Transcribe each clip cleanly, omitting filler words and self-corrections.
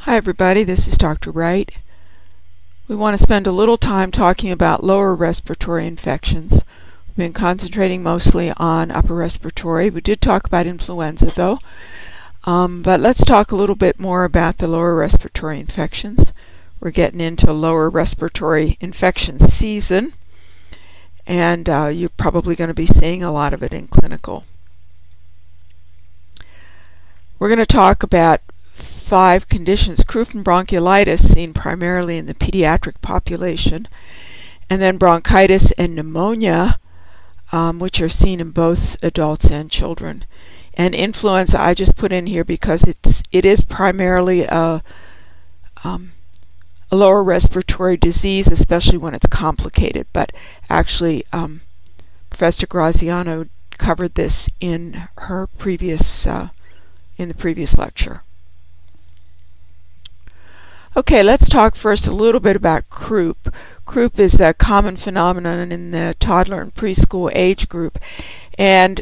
Hi everybody, this is Dr. Wright. We want to spend a little time talking about lower respiratory infections. We've been concentrating mostly on upper respiratory. We did talk about influenza though, but let's talk a little bit more about the lower respiratory infections. We're getting into lower respiratory infection season, and you're probably going to be seeing a lot of it in clinical. We're going to talk about 5 conditions: Croup and bronchiolitis, seen primarily in the pediatric population, and then bronchitis and pneumonia, which are seen in both adults and children. And influenza I just put in here because it is primarily a lower respiratory disease, especially when it's complicated. But actually, Professor Graziano covered this in her previous in the previous lecture. Okay, let's talk first a little bit about croup. Croup is a common phenomenon in the toddler and preschool age group, and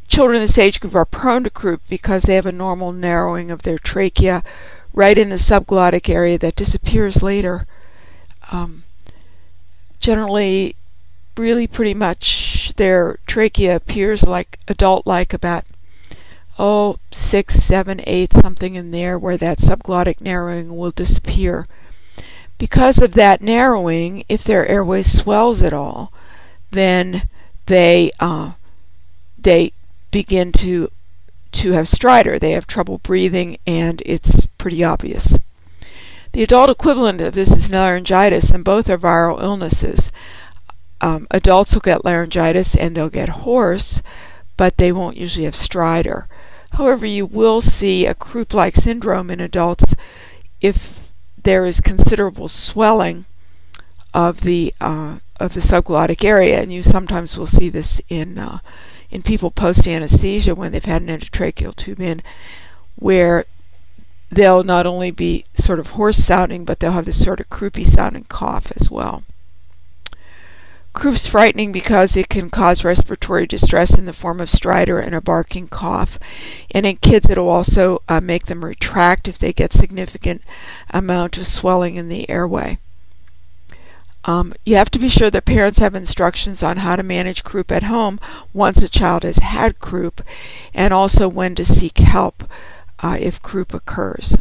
children in this age group are prone to croup because they have a normal narrowing of their trachea right in the subglottic area that disappears later. Generally, really pretty much their trachea appears like adult-like about 6, 7, 8, something in there, where that subglottic narrowing will disappear. Because of that narrowing, if their airway swells at all, then they begin to have stridor. They have trouble breathing, and it's pretty obvious. The adult equivalent of this is laryngitis, and both are viral illnesses. Adults will get laryngitis and they'll get hoarse, but they won't usually have stridor. However, you will see a croup-like syndrome in adults if there is considerable swelling of the subglottic area, and you sometimes will see this in people post-anesthesia when they've had an endotracheal tube in, where they'll not only be sort of hoarse-sounding, but they'll have this sort of croupy-sounding cough as well. Croup's frightening because it can cause respiratory distress in the form of stridor and a barking cough. And in kids, it will also make them retract if they get significant amount of swelling in the airway. You have to be sure that parents have instructions on how to manage croup at home once a child has had croup, and also when to seek help if croup occurs.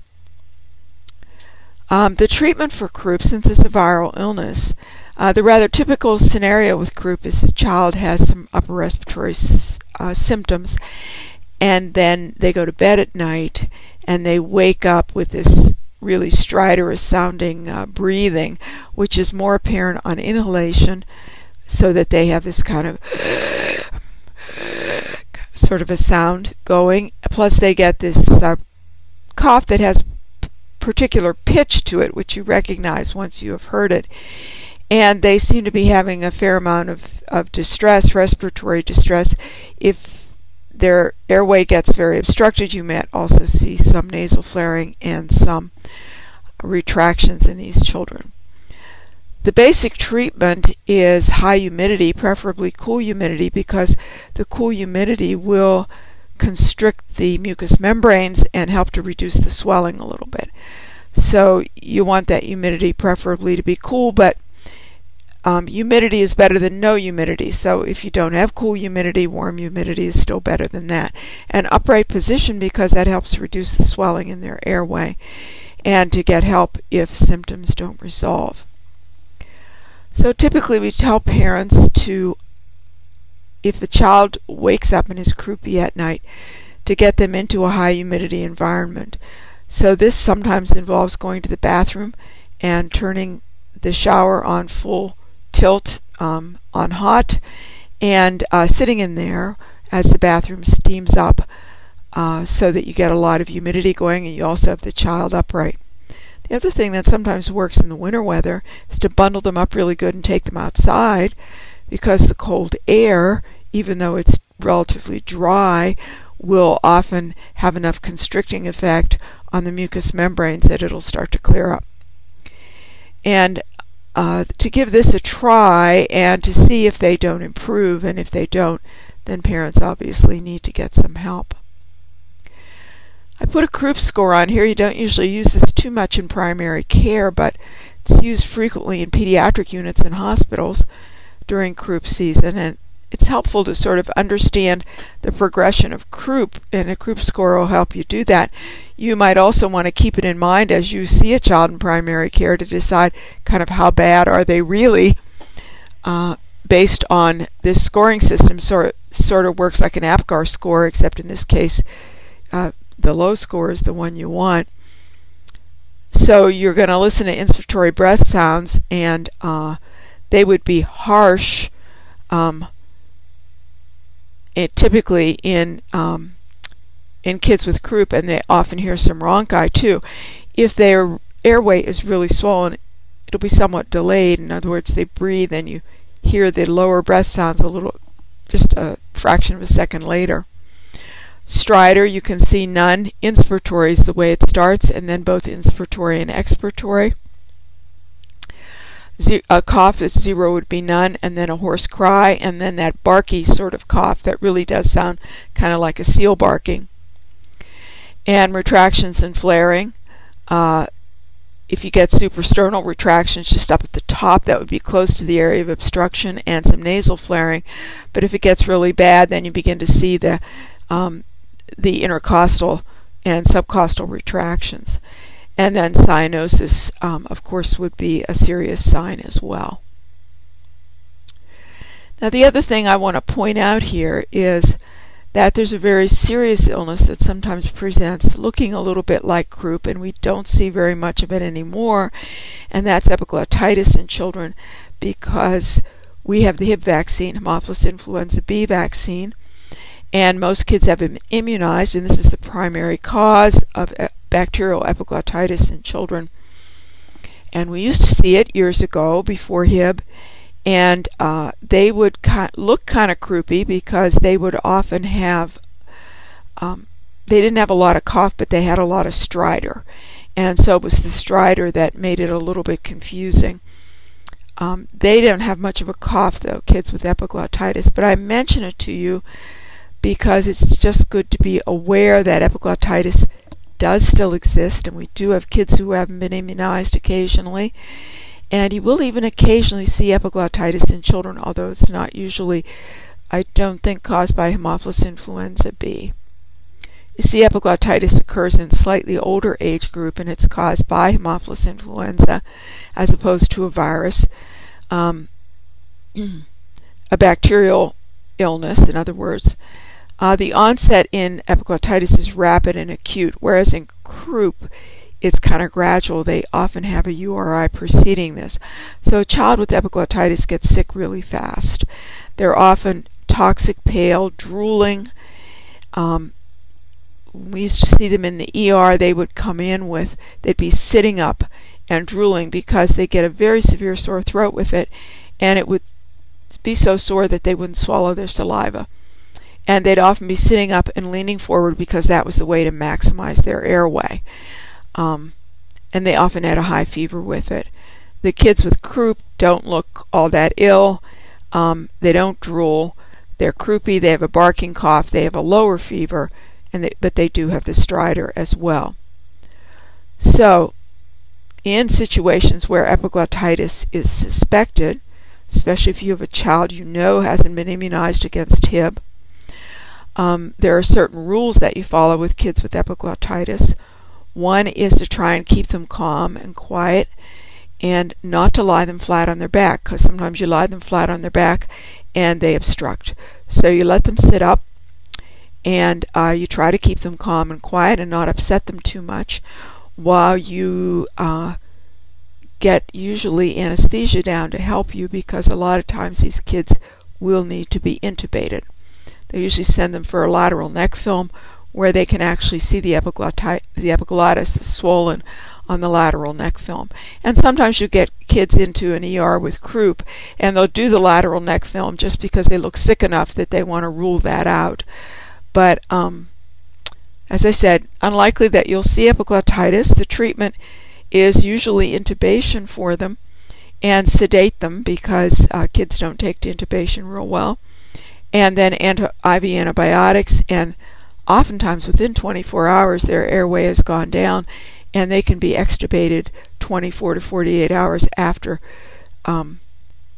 The treatment for croup, since it's a viral illness, the rather typical scenario with croup is the child has some upper respiratory symptoms, and then they go to bed at night and they wake up with this really stridorous sounding breathing, which is more apparent on inhalation, so that they have this kind of sort of a sound going. Plus they get this cough that has particular pitch to it, which you recognize once you have heard it. And they seem to be having a fair amount of distress, respiratory distress. If their airway gets very obstructed, you might also see some nasal flaring and some retractions in these children. The basic treatment is high humidity, preferably cool humidity, because the cool humidity will constrict the mucous membranes and help to reduce the swelling a little bit. So you want that humidity preferably to be cool, but humidity is better than no humidity. So if you don't have cool humidity, warm humidity is still better than that. And upright position, because that helps reduce the swelling in their airway, and to get help if symptoms don't resolve. So typically we tell parents to, if the child wakes up and is croupy at night, to get them into a high humidity environment. So this sometimes involves going to the bathroom and turning the shower on full tilt on hot, and sitting in there as the bathroom steams up, so that you get a lot of humidity going, and you also have the child upright. The other thing that sometimes works in the winter weather is to bundle them up really good and take them outside, because the cold air, even though it's relatively dry, will often have enough constricting effect on the mucous membranes that it'll start to clear up. And to give this a try and to see if they don't improve, and if they don't, then parents obviously need to get some help. I put a Croup score on here. You don't usually use this too much in primary care, but it's used frequently in pediatric units in hospitals during Croup season, and it's helpful to sort of understand the progression of Croup, and a Croup score will help you do that. You might also want to keep it in mind as you see a child in primary care to decide kind of how bad are they really, based on this scoring system. Sort of works like an APGAR score, except in this case the low score is the one you want. So you're going to listen to inspiratory breath sounds, and they would be harsh, typically in kids with Croup, and they often hear some rhonchi too. If their airway is really swollen, it'll be somewhat delayed. In other words, they breathe and you hear the lower breath sounds just a fraction of a second later. Stridor, you can see none. Inspiratory is the way it starts, and then both inspiratory and expiratory. A cough that's 0 would be none, and then a hoarse cry, and then that barky sort of cough that really does sound kind of like a seal barking. And retractions and flaring. If you get suprasternal retractions just up at the top, that would be close to the area of obstruction, and some nasal flaring. But if it gets really bad, then you begin to see the intercostal and subcostal retractions. And then cyanosis, of course, would be a serious sign as well. Now, the other thing I want to point out here is that there's a very serious illness that sometimes presents looking a little bit like Croup, and we don't see very much of it anymore, and that's epiglottitis in children, because we have the Hib vaccine, Haemophilus influenza B vaccine, and most kids have been immunized, and this is the primary cause of bacterial epiglottitis in children. And we used to see it years ago before Hib, and they would look kind of croupy because they would often have, they didn't have a lot of cough, but they had a lot of stridor. And so it was the stridor that made it a little bit confusing. They don't have much of a cough, though, kids with epiglottitis, but I mention it to you because it's just good to be aware that epiglottitis does still exist, and we do have kids who haven't been immunized occasionally, and you will even occasionally see epiglottitis in children, although it's not usually, I don't think, caused by Haemophilus influenza B. You see, epiglottitis occurs in a slightly older age group, and it's caused by Haemophilus influenza as opposed to a virus, a bacterial illness, in other words. The onset in epiglottitis is rapid and acute, whereas in Croup it's kind of gradual. They often have a URI preceding this. So a child with epiglottitis gets sick really fast. They're often toxic, pale, drooling. We used to see them in the ER. They would come in with, they'd be sitting up and drooling because they get a very severe sore throat with it, and it would be so sore that they wouldn't swallow their saliva. And they'd often be sitting up and leaning forward because that was the way to maximize their airway. And they often had a high fever with it. The kids with Croup don't look all that ill. They don't drool. They're croupy. They have a barking cough. They have a lower fever, but they do have the stridor as well. So, in situations where epiglottitis is suspected, especially if you have a child you know hasn't been immunized against Hib, there are certain rules that you follow with kids with epiglottitis. One is to try and keep them calm and quiet, and not to lie them flat on their back, because sometimes you lie them flat on their back and they obstruct. So you let them sit up, and you try to keep them calm and quiet and not upset them too much, while you get usually anesthesia down to help you, because a lot of times these kids will need to be intubated. They usually send them for a lateral neck film where they can actually see the epiglottis is swollen on the lateral neck film. And sometimes you get kids into an ER with Croup, and they'll do the lateral neck film just because they look sick enough that they want to rule that out. But as I said, unlikely that you'll see epiglottitis. The treatment is usually intubation for them and sedate them, because kids don't take to intubation real well, and then IV antibiotics, and oftentimes within 24 hours their airway has gone down, and they can be extubated 24 to 48 hours after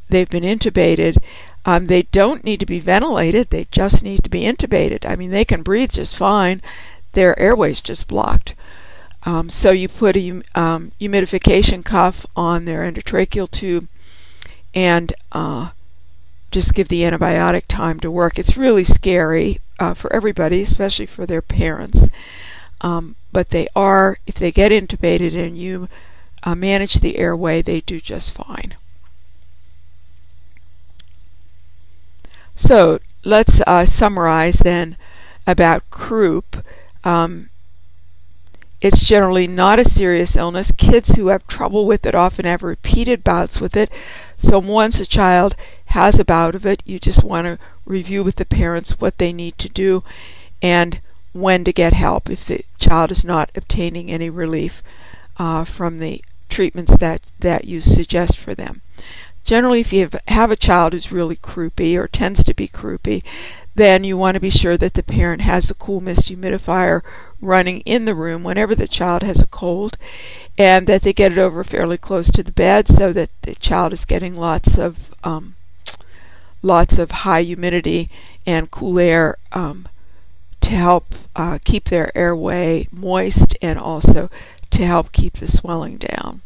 they've been intubated. They don't need to be ventilated, they just need to be intubated. I mean, they can breathe just fine, their airway's just blocked. So you put a humidification cuff on their endotracheal tube and just give the antibiotic time to work. It's really scary for everybody, especially for their parents. But if they get intubated and you manage the airway, they do just fine. So let's summarize then about croup. It's generally not a serious illness. Kids who have trouble with it often have repeated bouts with it. So once a child has a bout of it, you just want to review with the parents what they need to do and when to get help if the child is not obtaining any relief from the treatments that you suggest for them. Generally, if you have a child who's really croupy or tends to be croupy, then you want to be sure that the parent has a cool mist humidifier running in the room whenever the child has a cold, and that they get it over fairly close to the bed so that the child is getting lots of high humidity and cool air to help keep their airway moist and also to help keep the swelling down.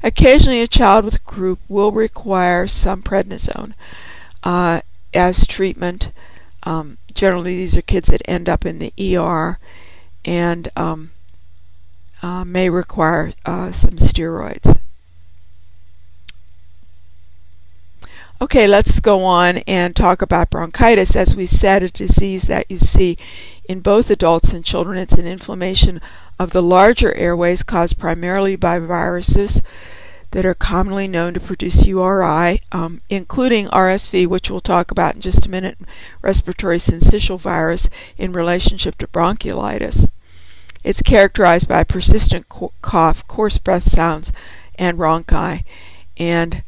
Occasionally a child with croup will require some prednisone as treatment. Generally these are kids that end up in the ER and may require some steroids. Okay, let's go on and talk about bronchitis. As we said, a disease that you see in both adults and children. It's an inflammation of the larger airways caused primarily by viruses that are commonly known to produce URI, including RSV, which we'll talk about in just a minute, respiratory syncytial virus in relationship to bronchiolitis. It's characterized by persistent cough, coarse breath sounds, and rhonchi, and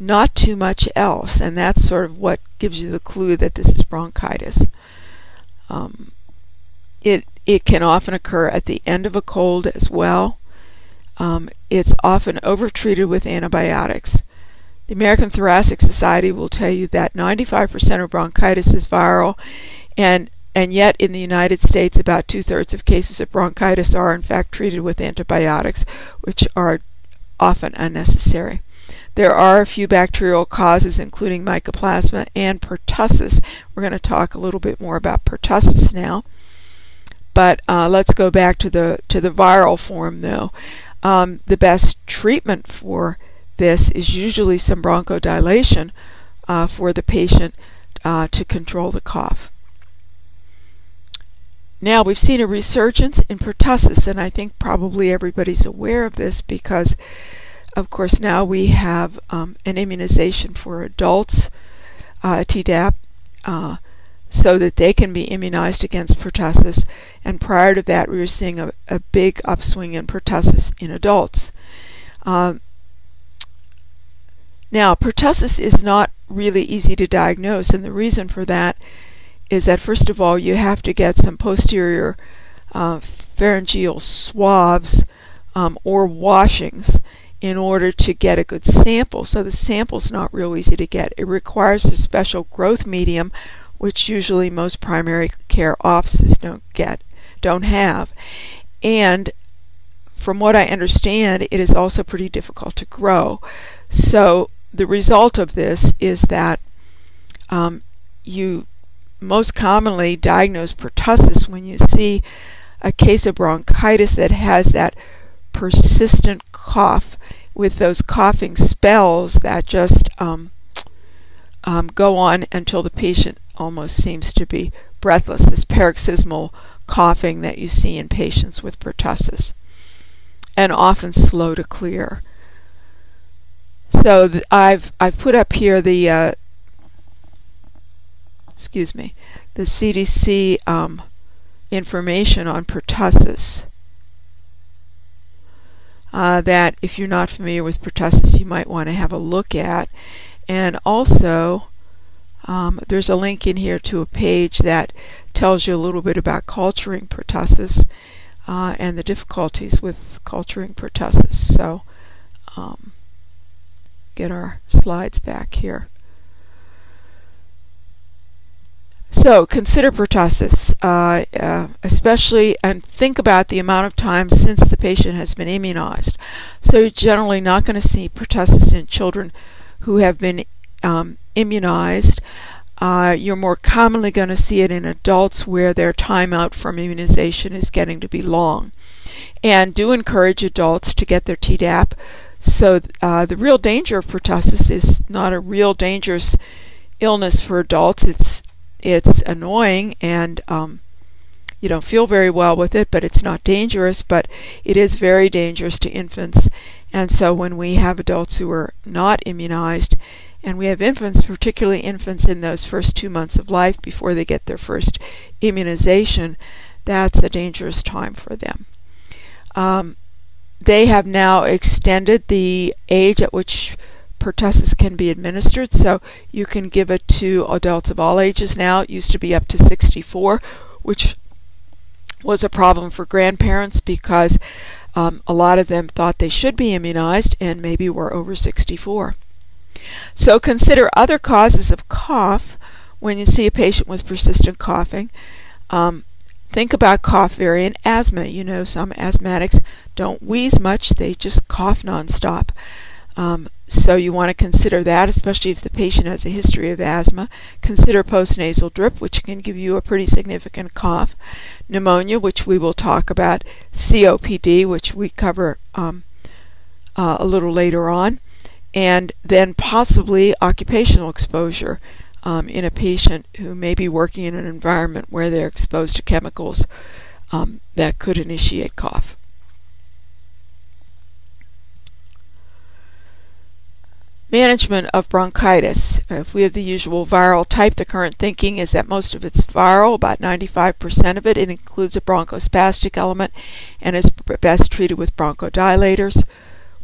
not too much else, and that's sort of what gives you the clue that this is bronchitis. It can often occur at the end of a cold as well. It's often overtreated with antibiotics. The American Thoracic Society will tell you that 95% of bronchitis is viral, and yet in the United States about 2/3 of cases of bronchitis are in fact treated with antibiotics, which are often unnecessary. There are a few bacterial causes, including mycoplasma and pertussis. We're going to talk a little bit more about pertussis now. But let's go back to the viral form, though. The best treatment for this is usually some bronchodilation for the patient to control the cough. Now, we've seen a resurgence in pertussis, and I think probably everybody's aware of this because, of course, now we have an immunization for adults, Tdap, so that they can be immunized against pertussis. And prior to that, we were seeing a big upswing in pertussis in adults. Now, pertussis is not really easy to diagnose, and the reason for that is that, first of all, you have to get some posterior pharyngeal swabs or washings in order to get a good sample. So the sample's not real easy to get. It requires a special growth medium, which usually most primary care offices don't have. And from what I understand, it is also pretty difficult to grow. So the result of this is that you most commonly diagnose pertussis when you see a case of bronchitis that has that persistent cough with those coughing spells that just go on until the patient almost seems to be breathless, this paroxysmal coughing that you see in patients with pertussis, and often slow to clear. So I've put up here the CDC information on pertussis. That if you're not familiar with pertussis, you might want to have a look at. And also, There's a link in here to a page that tells you a little bit about culturing pertussis and the difficulties with culturing pertussis. So get our slides back here. So consider pertussis, especially, and think about the amount of time since the patient has been immunized. So you're generally not going to see pertussis in children who have been immunized. You're more commonly going to see it in adults where their time out from immunization is getting to be long. And do encourage adults to get their Tdap. So the real danger of pertussis is not a real dangerous illness for adults. It's annoying, and you don't feel very well with it, but it's not dangerous. But it is very dangerous to infants. And so when we have adults who are not immunized, and we have infants, particularly infants in those first 2 months of life before they get their first immunization, that's a dangerous time for them. They have now extended the age at which pertussis can be administered, so you can give it to adults of all ages now. It used to be up to 64, which was a problem for grandparents because a lot of them thought they should be immunized and maybe were over 64. So consider other causes of cough when you see a patient with persistent coughing. Think about cough variant asthma. You know, some asthmatics don't wheeze much, they just cough nonstop. So you want to consider that, especially if the patient has a history of asthma. Consider postnasal drip, which can give you a pretty significant cough. Pneumonia, which we will talk about. COPD, which we cover a little later on. And then possibly occupational exposure in a patient who may be working in an environment where they're exposed to chemicals that could initiate cough. Management of bronchitis. If we have the usual viral type, the current thinking is that most of it's viral, about 95% of it. It includes a bronchospastic element and is best treated with bronchodilators.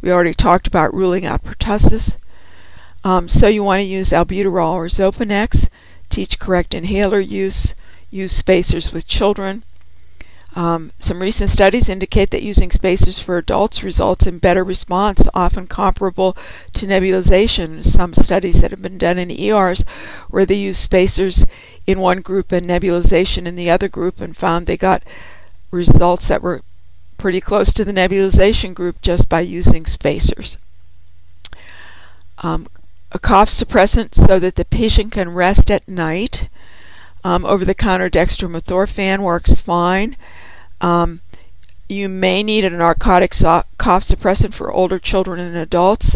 We already talked about ruling out pertussis. So you want to use albuterol or Xopenex, teach correct inhaler use spacers with children. Some recent studies indicate that using spacers for adults results in better response, often comparable to nebulization. Some studies that have been done in ERs where they used spacers in one group and nebulization in the other group and found they got results that were pretty close to the nebulization group just by using spacers. A cough suppressant so that the patient can rest at night. Over-the-counter dextromethorphan works fine. You may need a narcotic cough suppressant for older children and adults,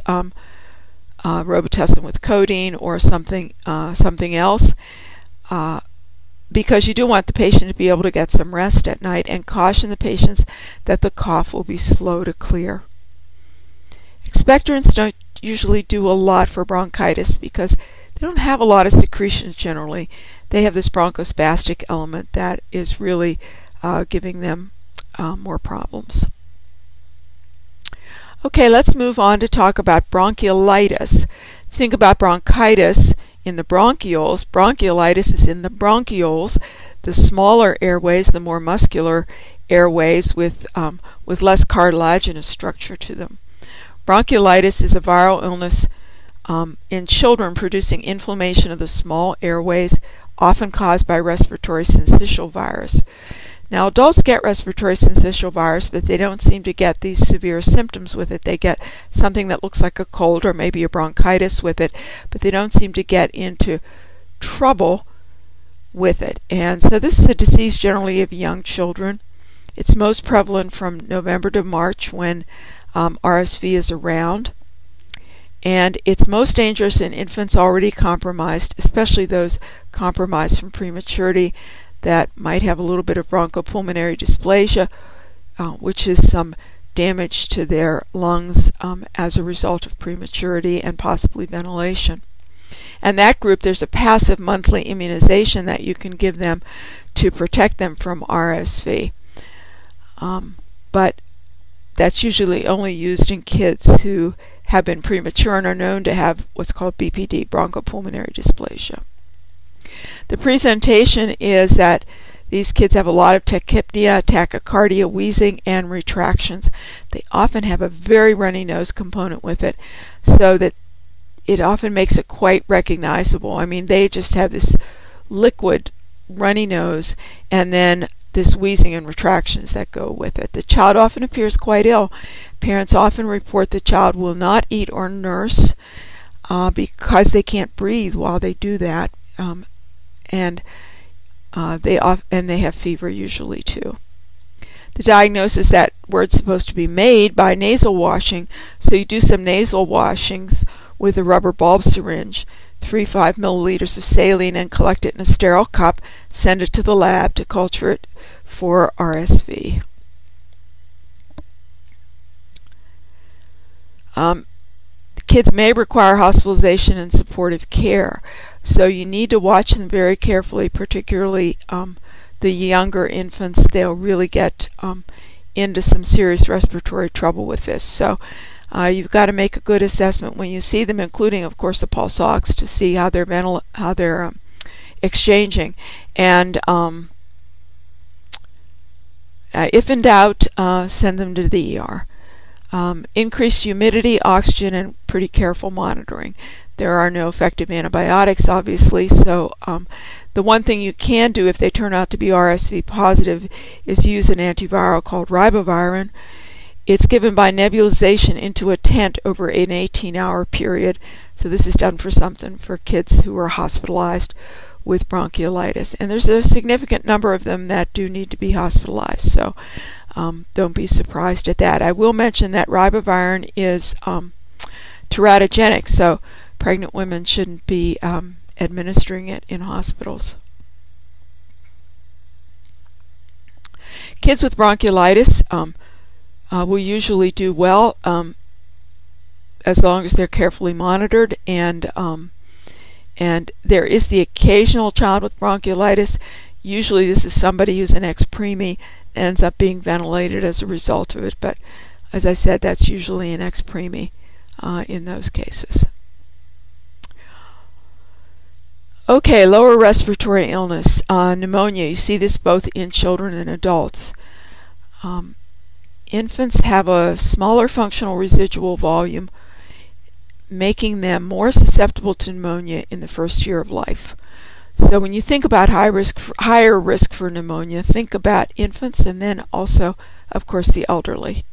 Robitussin with codeine or something else, because you do want the patient to be able to get some rest at night, and caution the patients that the cough will be slow to clear. Expectorants don't usually do a lot for bronchitis because they don't have a lot of secretions generally. They have this bronchospastic element that is really giving them more problems. Okay, let's move on to talk about bronchiolitis. Think about bronchitis in the bronchioles. Bronchiolitis is in the bronchioles, the smaller airways, the more muscular airways with less cartilaginous structure to them. Bronchiolitis is a viral illness in children producing inflammation of the small airways, often caused by respiratory syncytial virus. Now, adults get respiratory syncytial virus, but they don't seem to get these severe symptoms with it. They get something that looks like a cold or maybe a bronchitis with it, but they don't seem to get into trouble with it. And so this is a disease generally of young children. It's most prevalent from November to March when RSV is around. And it's most dangerous in infants already compromised, especially those compromised from prematurity that might have a little bit of bronchopulmonary dysplasia, which is some damage to their lungs as a result of prematurity and possibly ventilation. And that group, there's a passive monthly immunization that you can give them to protect them from RSV. But that's usually only used in kids who have been premature and are known to have what's called BPD, bronchopulmonary dysplasia. The presentation is that these kids have a lot of tachypnea, tachycardia, wheezing, and retractions. They often have a very runny nose component with it, so that it often makes it quite recognizable. I mean, they just have this liquid runny nose and then this wheezing and retractions that go with it. The child often appears quite ill. Parents often report the child will not eat or nurse because they can't breathe while they do that, and they have fever usually too. The diagnosis that word's supposed to be made by nasal washing, so you do some nasal washings with a rubber bulb syringe, 3-5 milliliters of saline, and collect it in a sterile cup, send it to the lab to culture it for RSV. Kids may require hospitalization and supportive care, so you need to watch them very carefully, particularly the younger infants. They'll really get into some serious respiratory trouble with this. So you've got to make a good assessment when you see them, including, of course, the pulse ox, to see how they're exchanging. And if in doubt, send them to the ER. Increased humidity, oxygen, and pretty careful monitoring. There are no effective antibiotics, obviously, so the one thing you can do if they turn out to be RSV positive is use an antiviral called ribavirin. It's given by nebulization into a tent over an 18-hour period. So this is done for kids who are hospitalized with bronchiolitis. And there's a significant number of them that do need to be hospitalized. So don't be surprised at that. I will mention that ribavirin is teratogenic, so pregnant women shouldn't be administering it in hospitals. Kids with bronchiolitis will usually do well as long as they're carefully monitored, and there is the occasional child with bronchiolitis. Usually this is somebody who's an ex-preemie, ends up being ventilated as a result of it, but as I said, that's usually an ex-preemie in those cases. Okay, lower respiratory illness, pneumonia. You see this both in children and adults. Infants have a smaller functional residual volume, making them more susceptible to pneumonia in the first year of life. So when you think about higher risk for pneumonia, think about infants and then also, of course, the elderly.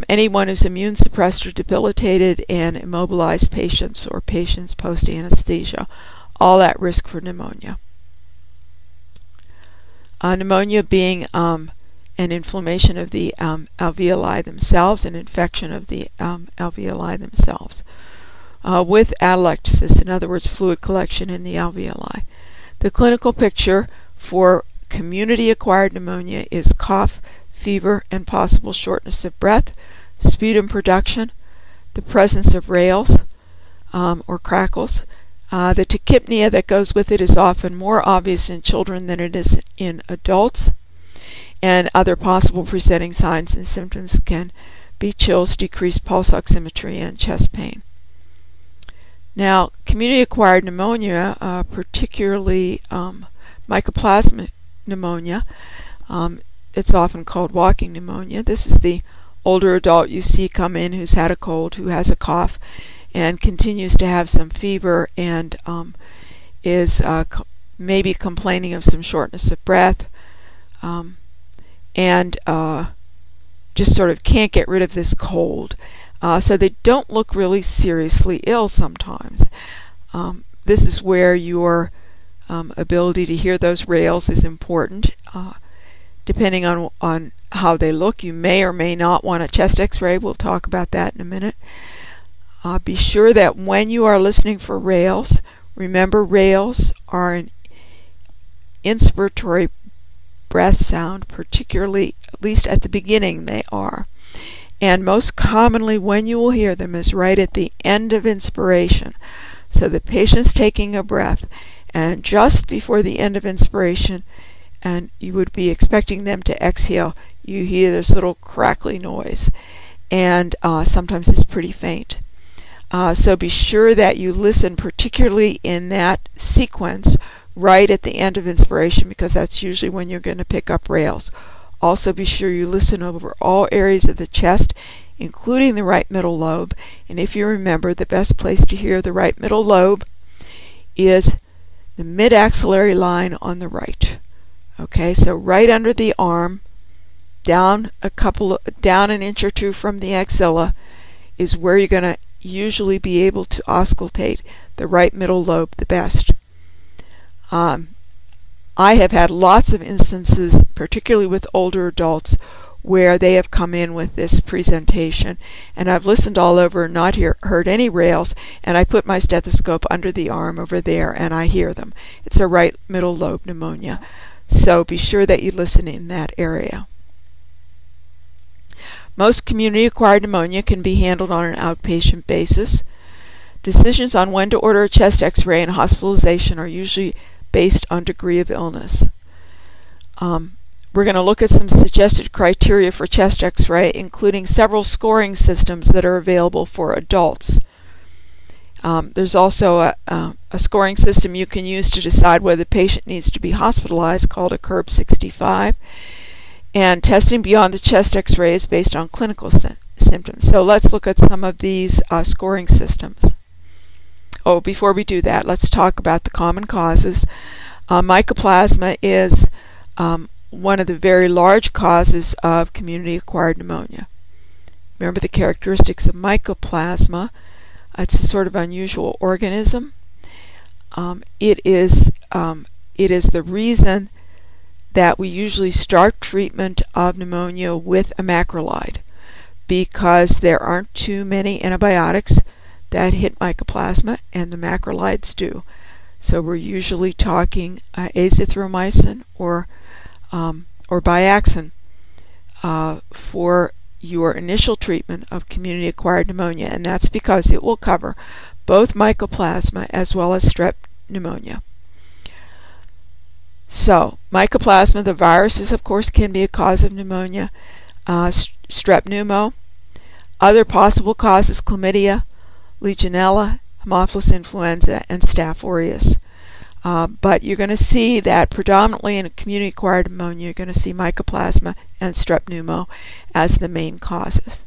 Anyone who's immune suppressed or debilitated, and immobilized patients or patients post-anesthesia, all at risk for pneumonia. Pneumonia being an inflammation of the alveoli themselves, an infection of the alveoli themselves, with atelectasis, in other words, fluid collection in the alveoli. The clinical picture for community-acquired pneumonia is cough, fever, and possible shortness of breath, sputum production, the presence of rales or crackles. The tachypnea that goes with it is often more obvious in children than it is in adults, and other possible presenting signs and symptoms can be chills, decreased pulse oximetry, and chest pain. Now, community-acquired pneumonia, particularly mycoplasma pneumonia, it's often called walking pneumonia. This is the older adult you see come in who's had a cold, who has a cough, and continues to have some fever, and is maybe complaining of some shortness of breath, and just sort of can't get rid of this cold. So they don't look really seriously ill sometimes. This is where your ability to hear those rales is important. Depending on how they look, you may or may not want a chest x-ray. We'll talk about that in a minute. Be sure that when you are listening for rales, remember rales are an inspiratory breath sound, particularly, at least at the beginning they are. And most commonly when you will hear them is right at the end of inspiration. So the patient's taking a breath, and just before the end of inspiration, and you would be expecting them to exhale, you hear this little crackly noise, and sometimes it's pretty faint. So be sure that you listen, particularly in that sequence, right at the end of inspiration, because that's usually when you're going to pick up rales. Also be sure you listen over all areas of the chest, including the right middle lobe. And if you remember, the best place to hear the right middle lobe is the mid-axillary line on the right. Okay, so right under the arm, down an inch or two from the axilla, is where you're going to usually be able to auscultate the right middle lobe the best. I have had lots of instances, particularly with older adults, where they have come in with this presentation, and I've listened all over and not heard any rales, and I put my stethoscope under the arm over there and I hear them. It's a right middle lobe pneumonia. So be sure that you listen in that area. Most community-acquired pneumonia can be handled on an outpatient basis. Decisions on when to order a chest x-ray and hospitalization are usually based on degree of illness. We're going to look at some suggested criteria for chest x-ray, including several scoring systems that are available for adults. There's also a scoring system you can use to decide whether the patient needs to be hospitalized, called a Croup 65. And testing beyond the chest x-ray is based on clinical symptoms. So let's look at some of these scoring systems. Oh, before we do that, let's talk about the common causes. Mycoplasma is one of the very large causes of community-acquired pneumonia. Remember the characteristics of mycoplasma. It's a sort of unusual organism. It is the reason that we usually start treatment of pneumonia with a macrolide, because there aren't too many antibiotics that hit mycoplasma, and the macrolides do. So we're usually talking azithromycin or Biaxin for your initial treatment of community-acquired pneumonia, and that's because it will cover both mycoplasma as well as strep pneumonia. So, mycoplasma, the viruses, of course, can be a cause of pneumonia. Strep pneumo. Other possible causes: chlamydia, Legionella, Haemophilus influenza, and Staph aureus. But you're going to see that predominantly in community-acquired pneumonia, you're going to see mycoplasma and strep pneumo as the main causes.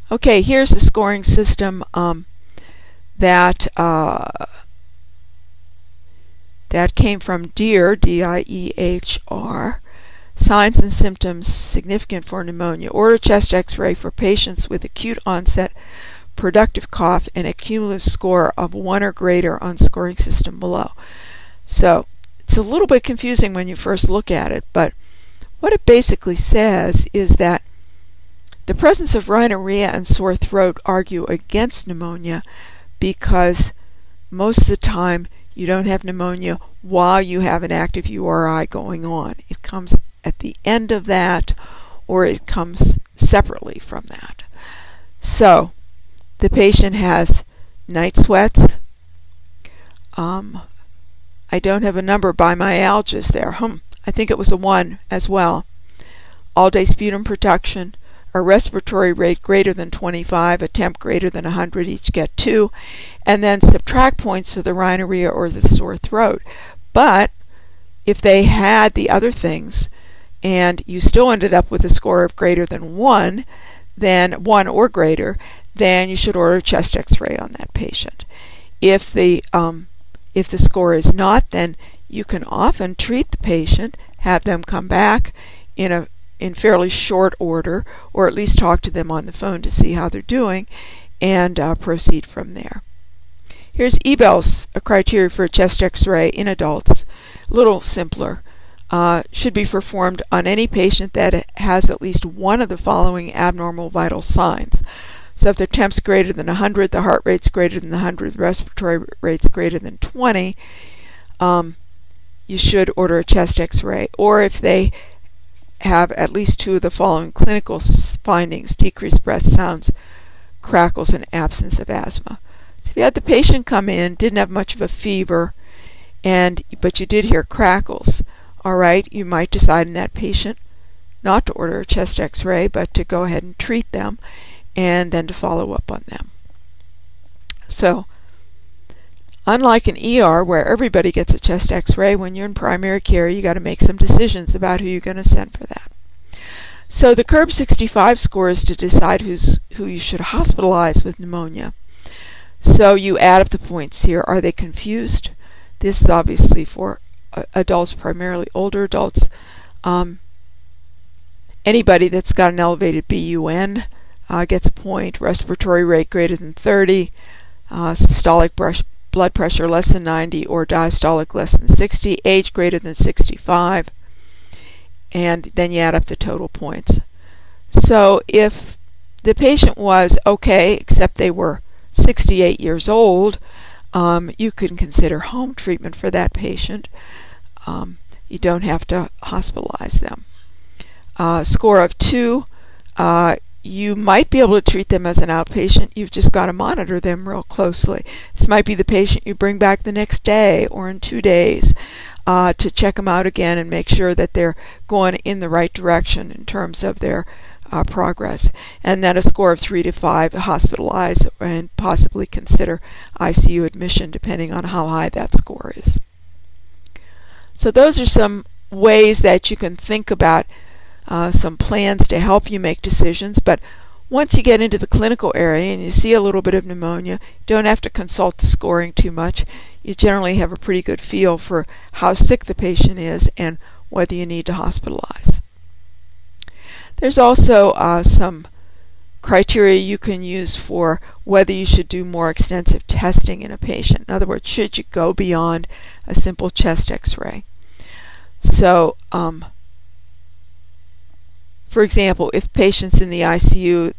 Okay, here's a scoring system that came from DIEHR, D-I-E-H-R. Signs and symptoms significant for pneumonia. Order chest x-ray for patients with acute onset productive cough and a cumulative score of 1 or greater on scoring system below. So it's a little bit confusing when you first look at it, but what it basically says is that the presence of rhinorrhea and sore throat argue against pneumonia, because most of the time you don't have pneumonia while you have an active URI going on. It comes at the end of that, or it comes separately from that. So the patient has night sweats. I don't have a number by myalgias there. I think it was a 1 as well. All-day sputum production, a respiratory rate greater than 25, a temp greater than 100, each get 2, and then subtract points for the rhinorrhea or the sore throat. But if they had the other things and you still ended up with a score of greater than 1, then 1 or greater, then you should order a chest x-ray on that patient. If the score is not, then you can often treat the patient, have them come back in fairly short order, or at least talk to them on the phone to see how they're doing, and proceed from there. Here's Ebel's criteria for a chest x-ray in adults. A little simpler. Should be performed on any patient that has at least one of the following abnormal vital signs. So if their temp's greater than 100, the heart rate's greater than 100, the respiratory rate's greater than 20, you should order a chest x-ray. Or if they have at least 2 of the following clinical findings: decreased breath sounds, crackles, and absence of asthma. So if you had the patient come in, didn't have much of a fever, but you did hear crackles, all right, you might decide in that patient not to order a chest x-ray, but to go ahead and treat them and then to follow up on them. So, unlike an ER where everybody gets a chest x-ray, when you're in primary care, you got to make some decisions about who you're going to send for that. So the CURB 65 score is to decide who you should hospitalize with pneumonia. So you add up the points here. Are they confused? This is obviously for adults, primarily older adults. Anybody that's got an elevated BUN gets a point. Respiratory rate greater than 30. Systolic blood pressure less than 90 or diastolic less than 60. Age greater than 65. And then you add up the total points. So if the patient was okay, except they were 68 years old, you can consider home treatment for that patient. You don't have to hospitalize them. Score of 2, you might be able to treat them as an outpatient. You've just got to monitor them real closely. This might be the patient you bring back the next day or in 2 days to check them out again and make sure that they're going in the right direction in terms of their progress. And then a score of 3 to 5, hospitalize and possibly consider ICU admission depending on how high that score is. So those are some ways that you can think about some plans to help you make decisions. But once you get into the clinical area and you see a little bit of pneumonia, you don't have to consult the scoring too much. You generally have a pretty good feel for how sick the patient is and whether you need to hospitalize. There's also some criteria you can use for whether you should do more extensive testing in a patient. In other words, should you go beyond a simple chest x-ray? So, for example, if patients in the ICU,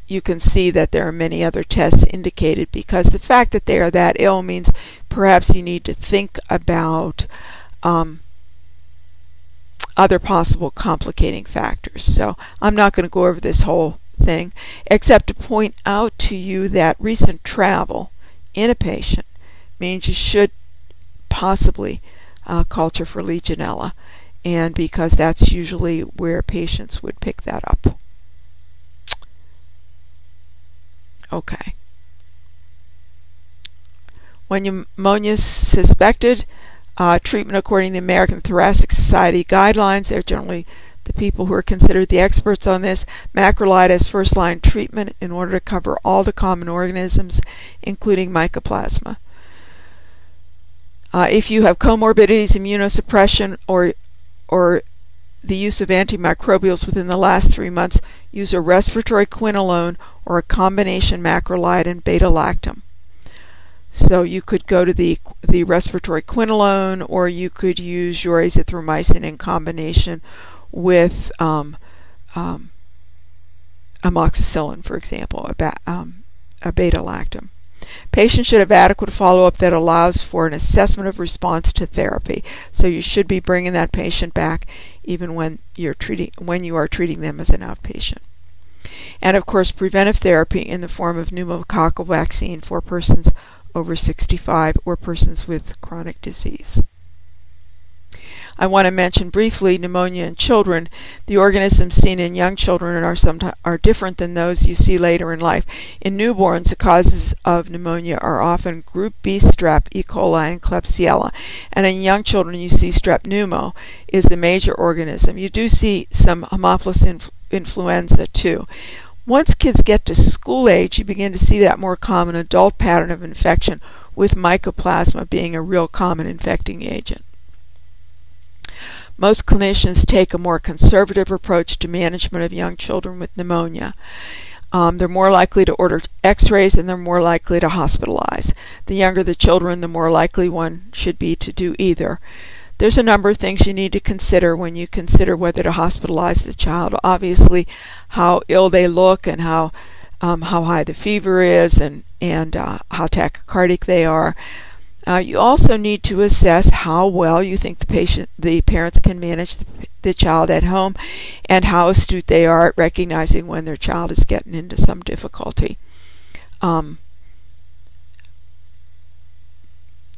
you can see that there are many other tests indicated, because the fact that they are that ill means perhaps you need to think about other possible complicating factors. So I'm not going to go over this whole thing, except to point out to you that recent travel in a patient means you should possibly culture for Legionella, and because that's usually where patients would pick that up. Okay. When pneumonia is suspected, treatment according to the American Thoracic Society guidelines, they're generally the people who are considered the experts on this. Macrolitis first-line treatment in order to cover all the common organisms, including Mycoplasma. If you have comorbidities, immunosuppression, or the use of antimicrobials within the last 3 months, use a respiratory quinolone or a combination macrolide and beta-lactam. So you could go to the respiratory quinolone, or you could use your azithromycin in combination with amoxicillin, for example, a beta-lactam. Patients should have adequate follow-up that allows for an assessment of response to therapy. So you should be bringing that patient back even when you are treating them as an outpatient. And of course, preventive therapy in the form of pneumococcal vaccine for persons over 65 or persons with chronic disease. I want to mention briefly pneumonia in children. The organisms seen in young children are different than those you see later in life. In newborns, the causes of pneumonia are often group B strep, E. coli, and Klebsiella. And in young children, you see strep pneumo is the major organism. You do see some Haemophilus influenza too. Once kids get to school age, you begin to see that more common adult pattern of infection, with Mycoplasma being a real common infecting agent. Most clinicians take a more conservative approach to management of young children with pneumonia. They're more likely to order x-rays and they're more likely to hospitalize. The younger the children, the more likely one should be to do either. There's a number of things you need to consider when you consider whether to hospitalize the child. Obviously, how ill they look and how high the fever is and how tachycardic they are. You also need to assess how well you think the parents can manage the child at home, and how astute they are at recognizing when their child is getting into some difficulty.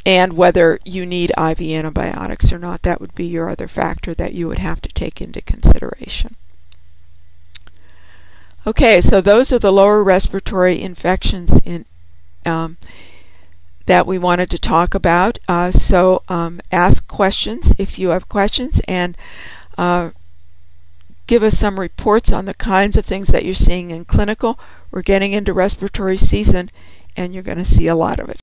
And whether you need IV antibiotics or not. That would be your other factor that you would have to take into consideration. Okay, so those are the lower respiratory infections that we wanted to talk about. So ask questions if you have questions, and give us some reports on the kinds of things that you're seeing in clinical. We're getting into respiratory season, and you're going to see a lot of it.